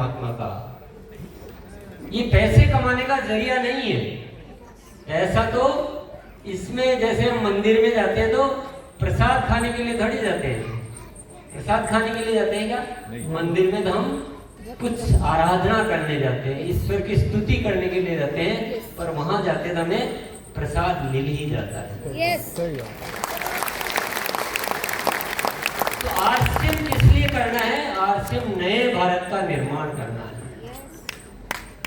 परमात्मा का। ये पैसे कमाने का जरिया नहीं है। पैसा तो इसमें, जैसे हम मंदिर में जाते हैं तो प्रसाद खाने के लिए थोड़ी जाते हैं। प्रसाद खाने के लिए जाते हैं क्या? मंदिर में तो हम कुछ आराधना करने जाते हैं, ईश्वर की स्तुति करने के लिए जाते हैं, पर वहां जाते तो हमें प्रसाद मिल ही जाता है। यस। तो आरसीएम किस लिए करना है? आरसीएम नए भारत का निर्माण करना है।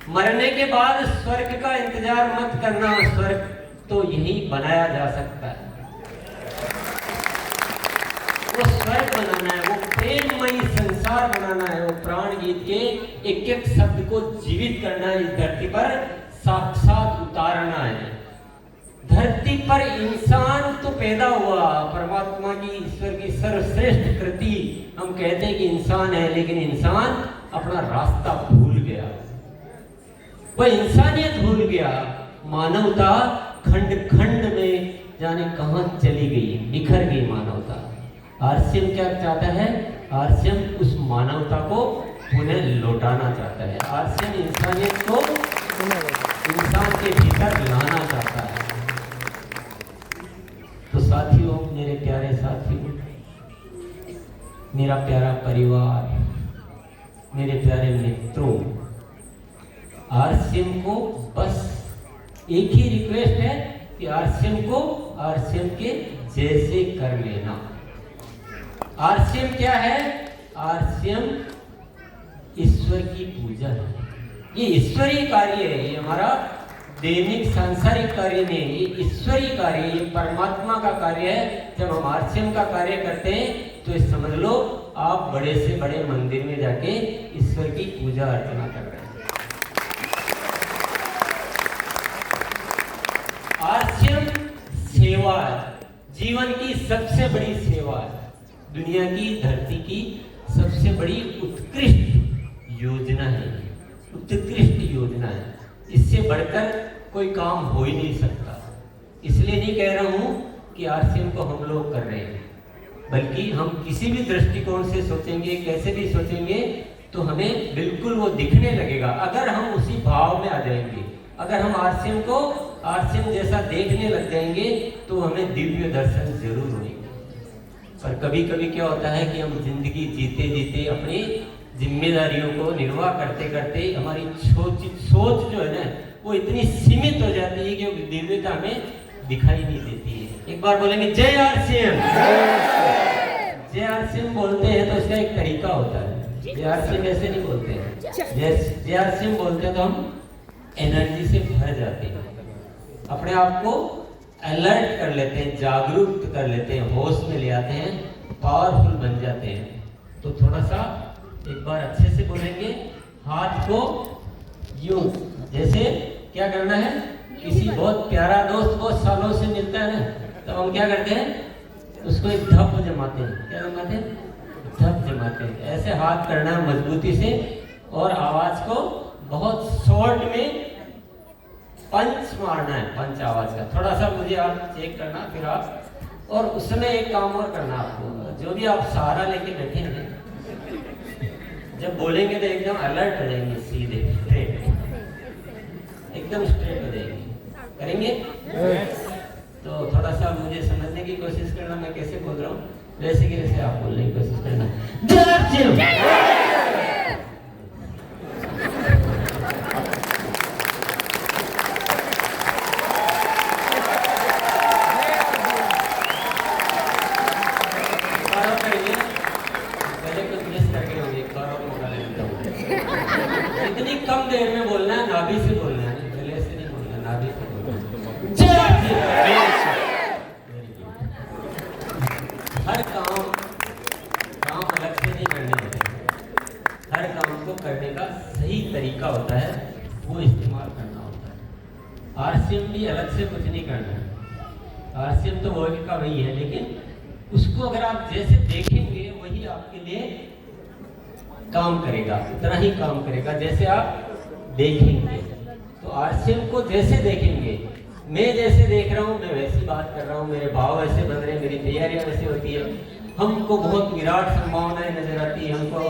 मरने के बाद स्वर्ग का इंतजार मत करना, स्वर्ग तो यही बनाया जा सकता है। वो स्वर्ग बनाना है, वो प्रेममयी संसार बनाना है, वो प्राण गीत के एक एक शब्द को जीवित करना है, इस धरती पर साक्षात उतारना है। धरती पर इंसान तो पैदा हुआ, परमात्मा की, ईश्वर की सर्वश्रेष्ठ कृति। हम कहते हैं कि इंसान है, लेकिन इंसान अपना रास्ता भूल गया, वह इंसानियत भूल गया। मानवता खंड खंड में जाने कहां चली गई, बिखर गई मानवता। आरसीएम क्या चाहता है? आरसीएम उस मानवता को पुनः लौटाना चाहता है। आरसीएम इंसानियत को इंसान के भीतर लाना चाहता है। तो साथियों, मेरे प्यारे साथियों, मेरा प्यारा परिवार, मेरे प्यारे मित्रों, आरसीएम को बस एक ही रिक्वेस्ट है कि आरसीएम को आरसीएम के जैसे कर लेना। आरसीएम क्या है? आरसीएम ईश्वर की पूजा है। ये ईश्वरीय कार्य है, ये हमारा दैनिक सांसारिक कार्य नहीं, ये ईश्वरीय कार्य है, ये परमात्मा का कार्य है। जब हम आरसीएम का कार्य करते हैं तो समझ लो आप बड़े से बड़े मंदिर में जाके ईश्वर की पूजा अर्चना कर रहे हैं। आरसीएम सेवा है, जीवन की सबसे बड़ी सेवा है, दुनिया की, धरती की सबसे बड़ी उत्कृष्ट योजना है, उत्कृष्ट योजना है। इससे बढ़कर कोई काम हो ही नहीं सकता। इसलिए नहीं कह रहा हूं कि आरसीएम को हम लोग कर रहे हैं, बल्कि हम किसी भी दृष्टिकोण से सोचेंगे, कैसे भी सोचेंगे, तो हमें बिल्कुल वो दिखने लगेगा अगर हम उसी भाव में आ जाएंगे। अगर हम आरसीएम को आरसीएम जैसा देखने लग जाएंगे तो हमें दिव्य दर्शन जरूर होंगे। पर कभी कभी क्या होता है कि हम जिंदगी जीते जीते अपनी जिम्मेदारियों को निर्वाह करते करते हमारी सोच जो है ना, वो इतनी सीमित हो जाती है कि दिव्यता हमें दिखाई नहीं देती है। एक बार बोलेंगे जय आरसीएम। जय आरसीएम बोलते हैं तो इसका एक तरीका होता है। जय आरसीएम ऐसे नहीं बोलते हैं। जय आरसीएम बोलते हैं तो हम एनर्जी से भर जाते हैं, अपने आप को अलर्ट कर लेते हैं, जागरूक कर लेते हैं, होश में ले आते हैं, पावरफुल बन जाते हैं। तो थोड़ा सा एक बार अच्छे से बोलेंगे, हाथ को यूं, जैसे क्या करना है, किसी बहुत प्यारा दोस्त बहुत सालों से मिलता है ना, तो हम क्या करते हैं, उसको एक धप जमाते हैं। क्या जमाते हैं? धप जमाते हैं। ऐसे हाथ करना है मजबूती से, और आवाज को बहुत शॉर्ट में पंच मारना है, पंच आवाज का। थोड़ा सा मुझे आप चेक करना, फिर आप, और उस समय एक काम और करना आपको, जो भी आप सहारा लेके बैठे हैं, जब बोलेंगे तो एकदम अलर्ट हो जाएंगे, सीधे स्ट्रेट, एकदम स्ट्रेट हो जाएंगे। करेंगे? तो थोड़ा सा मुझे समझने की कोशिश करना, मैं कैसे बोल रहा हूँ, वैसे कि वैसे आप बोलने की कोशिश करना। इतनी कम देर में बोलना है, नाभि से बोलना है, गले से नहीं बोलना, नाभि से बोलना। हर काम अलग से नहीं करने होते, हर काम को करने का सही तरीका होता है, वो इस्तेमाल करना होता है। आरसीएम भी अलग से कुछ नहीं करना है, आरसीएम तो वही का वही है, लेकिन उसको अगर आप जैसे देखेंगे वही आपके लिए काम करेगा, उतना ही काम करेगा जैसे आप देखेंगे। तो आरसीएम को जैसे देखेंगे, मैं जैसे देख रहा हूँ मैं वैसी बात कर रहा हूँ, मेरे भाव वैसे बन रहे हैं, मेरी तैयारियां वैसे होती है, हमको बहुत विराट संभावनाएं नजर आती है, हमको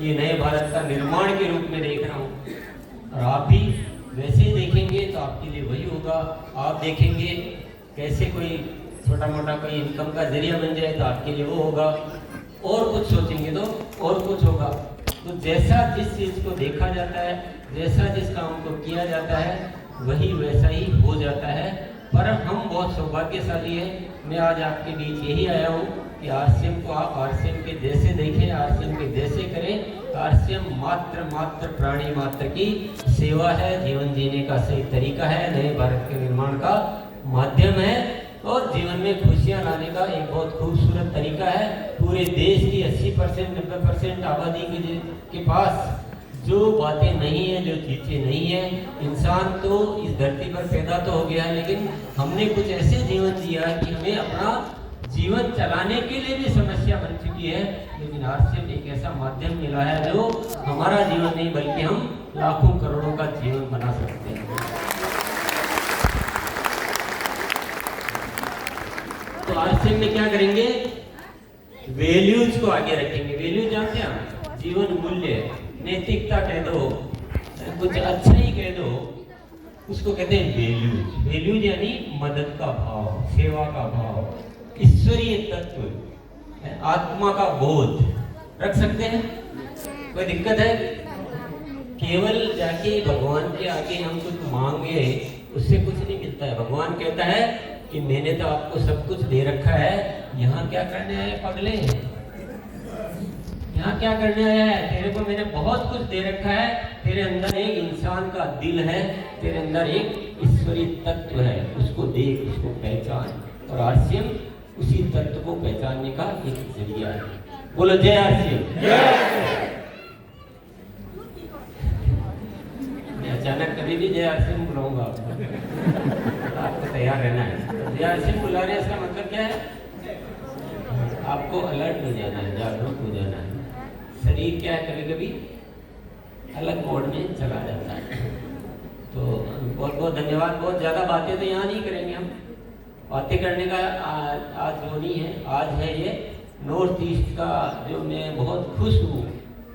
ये नए भारत का निर्माण के रूप में देख रहा हूँ। और आप भी वैसे ही देखेंगे तो आपके लिए वही होगा। आप देखेंगे कैसे कोई छोटा मोटा कोई इनकम का जरिया बन जाए तो आपके लिए वो होगा। और कुछ सोचेंगे तो और कुछ होगा। तो जैसा जिस चीज़ को देखा जाता है, जैसा जिस काम को किया जाता है, वही वैसा ही हो जाता है। पर हम बहुत सौभाग्यशाली हैं। मैं आज आपके बीच यही आया हूँ कि आरसीएम को आप आरसीएम के जैसे देखें, आरसीएम के जैसे करें। आरसीएम मात्र प्राणी मात्र की सेवा है, जीवन जीने का सही तरीका है, नए भारत के निर्माण का माध्यम है और जीवन में खुशियां लाने का एक बहुत खूबसूरत तरीका है। पूरे देश की 80% 90% आबादी के पास जो बातें नहीं है, जो चीज़ें नहीं है, इंसान तो इस धरती पर पैदा तो हो गया है, लेकिन हमने कुछ ऐसे जीवन जिया है कि हमें अपना जीवन चलाने के लिए भी समस्या बन चुकी है। लेकिन आरसीएम एक ऐसा माध्यम मिला है जो हमारा जीवन नहीं बल्कि हम लाखों करोड़ों का जीवन बना सकते हैं। तो आरसीएम में क्या करेंगे? वैल्यूज को आगे रखेंगे। वैल्यू जानते हैं आप? जीवन मूल्य, नैतिकता कह दो, कुछ अच्छा ही कह दो, उसको कहते हैं वैल्यूज। वैल्यूज यानी मदद का भाव, सेवा का भाव, ईश्वरीय तत्व, आत्मा का बोध रख सकते हैं। कोई दिक्कत है? केवल जाके भगवान के आगे हम कुछ मांगे उससे कुछ नहीं मिलता है। भगवान कहता है कि मैंने तो आपको सब कुछ दे रखा है, यहाँ क्या करने आए पगले? यहाँ क्या करने आया है? तेरे को मैंने बहुत कुछ दे रखा है। तेरे अंदर एक इंसान का दिल है, तेरे अंदर एक ईश्वरीय तत्व है, उसको देख, उसको पहचान। और आरसीएम उसी तत्व को पहचानने का एक जरिया है। बोलो जय आरसीएम। मैं अचानक कभी भी जय आरसीएम बुलाऊंगा आपको तैयार रहना है। जय आरसीएम बुला रहे हैं, इसका मतलब क्या है? आपको अलर्ट हो जाना है, जागरूक हो जाना है। शरीर क्या है, कभी कभी अलग मोड में चला जाता है। तो बहुत बहुत धन्यवाद। बहुत ज़्यादा बातें तो यहाँ नहीं करेंगे हम, बातें करने का आज वो नहीं है। आज है ये नॉर्थ ईस्ट का, जो मैं बहुत खुश हूँ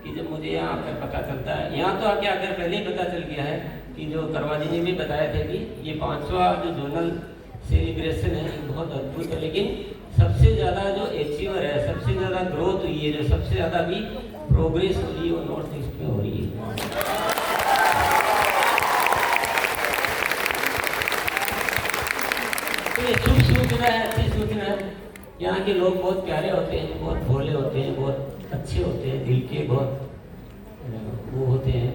कि जब मुझे यहाँ पर पता चलता है। यहाँ तो आके अगर पहले ही पता चल गया है कि जो करवाजी ने भी बताया था कि ये 5वां जो जोनल सेलिब्रेशन है बहुत अद्भुत है। लेकिन सबसे ज़्यादा जो अचीवर है, सबसे ज़्यादा ग्रोथ हुई है, जो सबसे ज़्यादा भी प्रोग्रेस हो रही है, वो नॉर्थ ईस्ट में हो रही है। तो ये शुभ सूचना है, अच्छी सूचना है। यहाँ के लोग बहुत प्यारे होते हैं, बहुत भोले होते हैं, बहुत अच्छे होते हैं, दिल के बहुत वो होते हैं,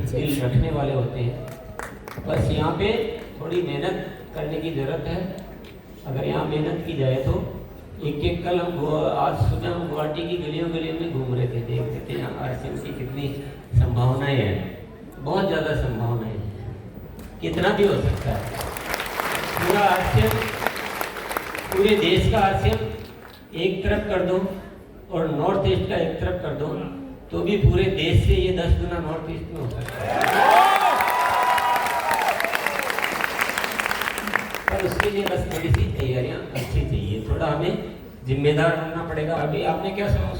दिल रखने वाले होते हैं। बस यहाँ पे थोड़ी मेहनत करने की ज़रूरत है। अगर यहाँ मेहनत की जाए तो एक कल हम आज सुबह हम गुवाहाटी की गलियों में घूम रहे थे, देख रहे थे यहाँ आरसीएम की कितनी संभावनाएं हैं। बहुत ज़्यादा संभावनाएं हैं, कितना भी हो सकता है। पूरा आरसीएम, पूरे देश का आरसीएम एक तरफ कर दो और नॉर्थ ईस्ट का एक तरफ कर दो तो भी पूरे देश से ये 10 गुना नॉर्थ ईस्ट में हो सकता है। पर उसके लिए बस थोड़ी सी तैयारियां अच्छी चाहिए, थोड़ा हमें जिम्मेदार बनना पड़ेगा। अभी आपने क्या समझ